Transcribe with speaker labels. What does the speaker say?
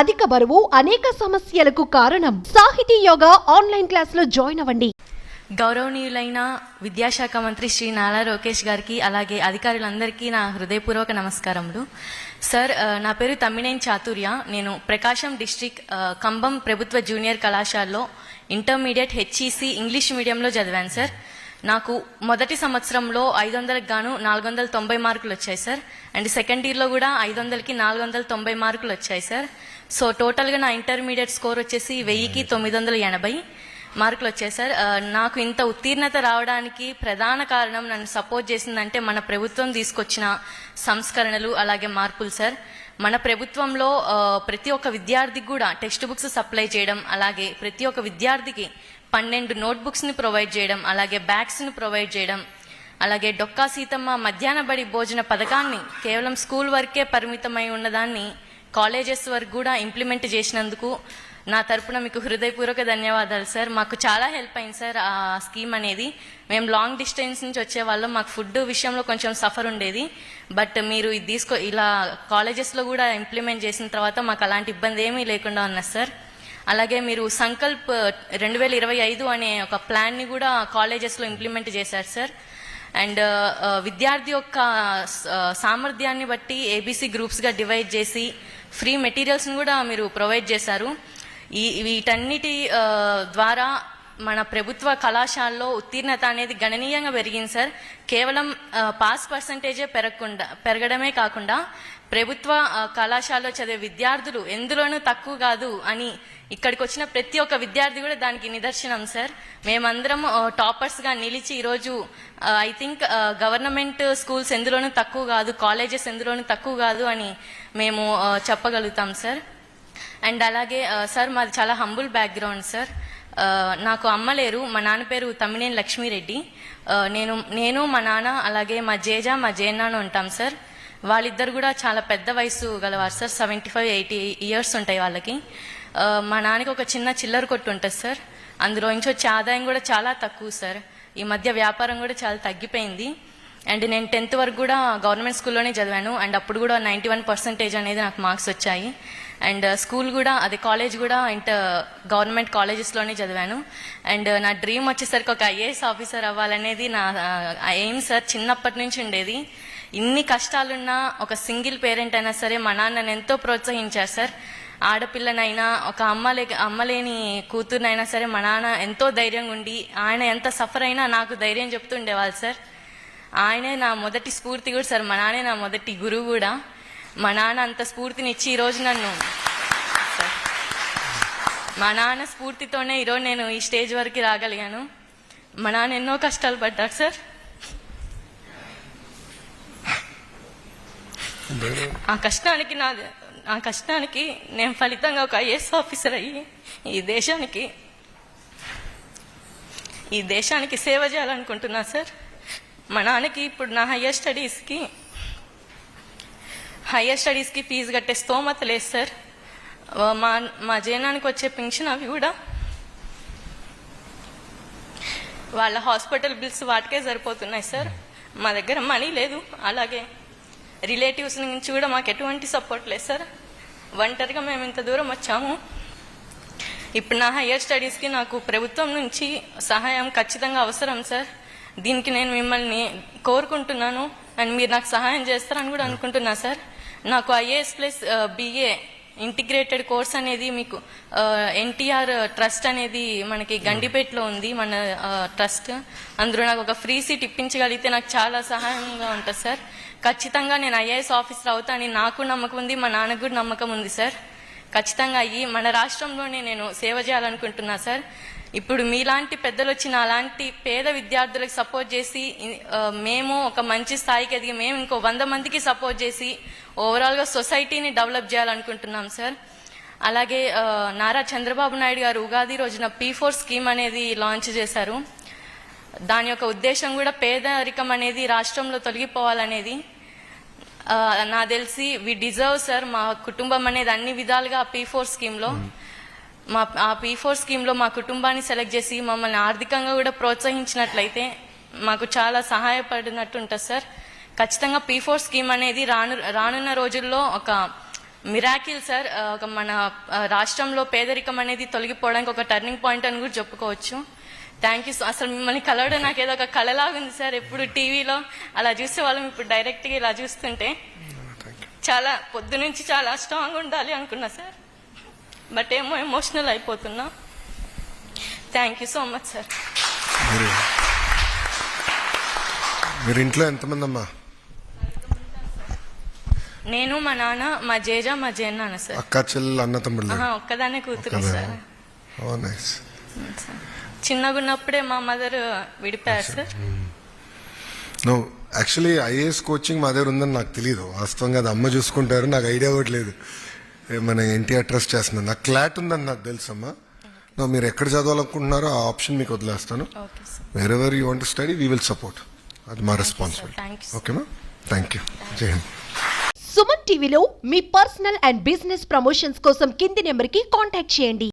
Speaker 1: అధిక బరువు అనేక సమస్యలకు కారణం. సాహితీ యోగా ఆన్లైన్ క్లాసులో జాయిన్ అవ్వండి.
Speaker 2: గౌరవనీయులైన విద్యాశాఖ మంత్రి శ్రీ నారా లోకేష్ గారికి అలాగే అధికారులందరికీ నా హృదయపూర్వక నమస్కారములు. సార్, నా పేరు తమ్మినేని చాతుర్య. నేను ప్రకాశం డిస్ట్రిక్ట్ కంబం ప్రభుత్వ జూనియర్ కళాశాలలో ఇంటర్మీడియట్ హెచ్ఈసి ఇంగ్లీష్ మీడియంలో చదివాను సార్. నాకు మొదటి సంవత్సరంలో 500కి గాను 490 మార్కులు వచ్చాయి సార్. అండ్ సెకండ్ ఇయర్లో కూడా 500కి 490 మార్కులు వచ్చాయి సార్. సో టోటల్గా నా ఇంటర్మీడియట్ స్కోర్ వచ్చేసి 1000కి 980 మార్కులు వచ్చాయి సార్. నాకు ఇంత ఉత్తీర్ణత రావడానికి ప్రధాన కారణం, నన్ను సపోర్ట్ చేసిందంటే మన ప్రభుత్వం తీసుకొచ్చిన సంస్కరణలు అలాగే మార్పులు సార్. మన ప్రభుత్వంలో ప్రతి ఒక్క విద్యార్థికి కూడా టెక్స్ట్ బుక్స్ సప్లై చేయడం, అలాగే ప్రతి ఒక్క విద్యార్థికి 12 నోట్బుక్స్ని ప్రొవైడ్ చేయడం, అలాగే బ్యాగ్స్ని ప్రొవైడ్ చేయడం, అలాగే డొక్కా సీతమ్మ మధ్యాహ్న బడి భోజన పథకాన్ని కేవలం స్కూల్ వరకే పరిమితమై ఉన్నదాన్ని కాలేజెస్ వరకు కూడా ఇంప్లిమెంట్ చేసినందుకు నా తరపున మీకు హృదయపూర్వక ధన్యవాదాలు సార్. మాకు చాలా హెల్ప్ అయింది సార్ ఆ స్కీమ్ అనేది. మేము లాంగ్ డిస్టెన్స్ నుంచి వచ్చేవాళ్ళం, మాకు ఫుడ్ విషయంలో కొంచెం సఫర్ ఉండేది. బట్ మీరు ఇది ఇలా కాలేజెస్లో కూడా ఇంప్లిమెంట్ చేసిన తర్వాత మాకు అలాంటి ఇబ్బంది ఏమీ లేకుండా ఉన్నది సార్. అలాగే మీరు సంకల్ప్ 2025 అనే ఒక ప్లాన్ని కూడా కాలేజెస్లో ఇంప్లిమెంట్ చేశారు సార్. అండ్ విద్యార్థి యొక్క సామర్థ్యాన్ని బట్టి ఏబీసీ గ్రూప్స్గా డివైడ్ చేసి ఫ్రీ మెటీరియల్స్ని కూడా మీరు ప్రొవైడ్ చేశారు. వీటన్నిటి ద్వారా మన ప్రభుత్వ కళాశాలలో ఉత్తీర్ణత అనేది గణనీయంగా పెరిగింది సార్. కేవలం పాస్ పర్సంటేజే పెరగడమే కాకుండా ప్రభుత్వ కళాశాలలో చదివే విద్యార్థులు ఎందులోనూ తక్కువ కాదు అని ఇక్కడికి వచ్చిన ప్రతి ఒక్క విద్యార్థి కూడా దానికి నిదర్శనం సార్. మేమందరం టాపర్స్గా నిలిచి ఈరోజు ఐ థింక్ గవర్నమెంట్ స్కూల్స్ ఎందులోనూ తక్కువ కాదు, కాలేజెస్ ఎందులోనూ తక్కువ కాదు అని మేము చెప్పగలుగుతాం సార్. అండ్ అలాగే సార్, మాది చాలా హంబుల్ బ్యాక్గ్రౌండ్ సార్. నాకు అమ్మ లేరు. మా నాన్న పేరు తమ్మినేని లక్ష్మీరెడ్డి. నేను మా నాన్న అలాగే మా జేజ మా జేనాన్న ఉంటాం సార్. వాళ్ళిద్దరు కూడా చాలా పెద్ద వయసు గలవారు సార్. 75-80 ఇయర్స్ ఉంటాయి వాళ్ళకి. మా నాన్నకి ఒక చిన్న చిల్లర కొట్టు ఉంటుంది సార్. అందులో నుంచి వచ్చే ఆదాయం కూడా చాలా తక్కువ సార్. ఈ మధ్య వ్యాపారం కూడా చాలా తగ్గిపోయింది. అండ్ నేను 10th వరకు కూడా గవర్నమెంట్ స్కూల్లోనే చదివాను. అండ్ అప్పుడు కూడా 91% అనేది నాకు మార్క్స్ వచ్చాయి. అండ్ స్కూల్ కూడా అదే కాలేజ్ కూడా గవర్నమెంట్ కాలేజెస్లోనే చదివాను. అండ్ నా డ్రీమ్ వచ్చేసరికి ఒక ఐఏఎస్ ఆఫీసర్ అవ్వాలనేది నా ఎయిమ్ సార్. చిన్నప్పటి నుంచి ఉండేది. ఇన్ని కష్టాలున్నా ఒక సింగిల్ పేరెంట్ అయినా సరే మా నాన్నని ఎంతో ప్రోత్సహించారు సార్. ఆడపిల్లనైనా ఒక అమ్మలేని కూతురునైనా సరే మా నాన్న ఎంతో ధైర్యంగా ఉండి, ఆయన ఎంత సఫర్ అయినా నాకు ధైర్యం చెప్తూ ఉండేవాళ్ళు సార్. ఆయనే నా మొదటి స్ఫూర్తి కూడా సార్. మా నాన్నే నా మొదటి గురువు కూడా. మా నాన్న అంత స్ఫూర్తినిచ్చి ఈరోజు నన్ను సార్, మా నాన్న స్ఫూర్తితోనే ఈరోజు నేను ఈ స్టేజ్ వరకు రాగలిగాను. మా నాన్న ఎన్నో కష్టాలు పడ్డారు సార్. ఆ కష్టానికి నేను ఫలితంగా ఒక ఐఏఎస్ ఆఫీసర్ అయ్యి ఈ దేశానికి సేవ చేయాలనుకుంటున్నా సార్. మా నాన్నకి ఇప్పుడు నా హయ్యర్ స్టడీస్కి ఫీజు కట్టే స్తోమత లేదు సార్. మా జనానికి వచ్చే పెన్షన్ అవి కూడా వాళ్ళ హాస్పిటల్ బిల్స్ వాటికే సరిపోతున్నాయి సార్. మా దగ్గర మనీ లేదు. అలాగే రిలేటివ్స్ నుంచి కూడా మాకు ఎటువంటి సపోర్ట్ లేదు సార్. ఒంటరిగా మేము ఇంత దూరం వచ్చాము. ఇప్పుడు నా హయ్యర్ స్టడీస్కి నాకు ప్రభుత్వం నుంచి సహాయం ఖచ్చితంగా అవసరం సార్. దీనికి నేను మిమ్మల్ని కోరుకుంటున్నాను. అండ్ మీరు నాకు సహాయం చేస్తారని కూడా అనుకుంటున్నా సార్. నాకు IAS plus BA integrated course అనేది మీకు ఎన్టీఆర్ ట్రస్ట్ అనేది మనకి గండిపేటలో ఉంది, మన ట్రస్ట్. అందులో నాకు ఒక ఫ్రీ సీట్ ఇప్పించగలిగితే నాకు చాలా సహాయంగా ఉంటుంది సార్. ఖచ్చితంగా నేను ఐఏఎస్ ఆఫీసర్ అవుతానని నాకు నమ్మకం ఉంది, మా నాన్నకు కూడా నమ్మకం ఉంది సార్. ఖచ్చితంగా అయ్యి మన రాష్ట్రంలోనే నేను సేవ చేయాలనుకుంటున్నా సార్. ఇప్పుడు మీలాంటి పెద్దలు వచ్చి అలాంటి పేద విద్యార్థులకు సపోర్ట్ చేసి మేము ఒక మంచి స్థాయికి ఎదిగి మేము ఇంకో 100 మందికి సపోర్ట్ చేసి ఓవరాల్గా సొసైటీని డెవలప్ చేయాలనుకుంటున్నాం సార్. అలాగే నారా చంద్రబాబు నాయుడు గారు ఉగాది రోజున P4 స్కీమ్ అనేది లాంచ్ చేశారు. దాని యొక్క ఉద్దేశం కూడా పేదరికం అనేది రాష్ట్రంలో తొలగిపోవాలనేది. నా తెలిసి వి డిజర్వ్ సార్. మా కుటుంబం అనేది అన్ని విధాలుగా P4 స్కీమ్లో ఆ P4 స్కీమ్లో మా కుటుంబాన్ని సెలెక్ట్ చేసి మమ్మల్ని ఆర్థికంగా కూడా ప్రోత్సహించినట్లయితే మాకు చాలా సహాయపడినట్టు ఉంటుంది సార్. ఖచ్చితంగా P4 స్కీమ్ అనేది రానున్న రోజుల్లో ఒక మిరాకిల్ సార్. ఒక మన రాష్ట్రంలో పేదరికం అనేది తొలగిపోవడానికి ఒక టర్నింగ్ పాయింట్ అని కూడా చెప్పుకోవచ్చు. Thank you. అసలు మిమ్మల్ని కలవడం నాకు ఏదో ఒక కళలాగా ఉంది సార్. ఎప్పుడు టీవీలో అలా చూసే వాళ్ళం, ఇప్పుడు డైరెక్ట్గా ఇలా చూస్తుంటే చాలా పొద్దు నుంచి చాలా స్ట్రాంగ్ ఉండాలి అనుకున్నా సార్. బట్ ఏమో ఎమోషనల్ అయిపోతున్నా. Thank you so much sir.
Speaker 3: మీరు ఇంట్లో ఎంతమంది అమ్మా?
Speaker 2: నేను, మా నాన్న, మా జేజ, మా జేన్నాన్న సార్.
Speaker 3: అక్క చెల్లెలు అన్న తమ్ముళ్ళు?
Speaker 2: ఒక్కదానే కూతురు సార్.
Speaker 3: నైస్.
Speaker 2: చిన్నగా ఉన్నప్పుడే మా మదర్ విడిపోయారు sir.
Speaker 3: No, actually IAS coaching మా దగ్గర ఉందని నాకు తెలియదు. వాస్తవంగా అది అమ్మ చూసుకుంటారు, నాకు ఐడియా కూడా లేదు. మన ఎన్టీఆర్ ట్రస్ట్ చేస్తున్నాను. నాకు క్లాట్ ఉందని నాకు తెలుసమ్మా. మీరు ఎక్కడ చదవాలనుకుంటున్నారో ఆ ఆప్షన్ మీకు వదిలేస్తాను. Wear ever you want to study we will support. అది మా రెస్పాన్సిబిలిటీ. ఓకేమా? Thank you. జై హింద్.
Speaker 1: సుమన్ టీవీలో మీ పర్సనల్ అండ్ బిజినెస్ ప్రమోషన్స్ కోసం కింది నెంబర్కి కాంటాక్ట్ చేయండి.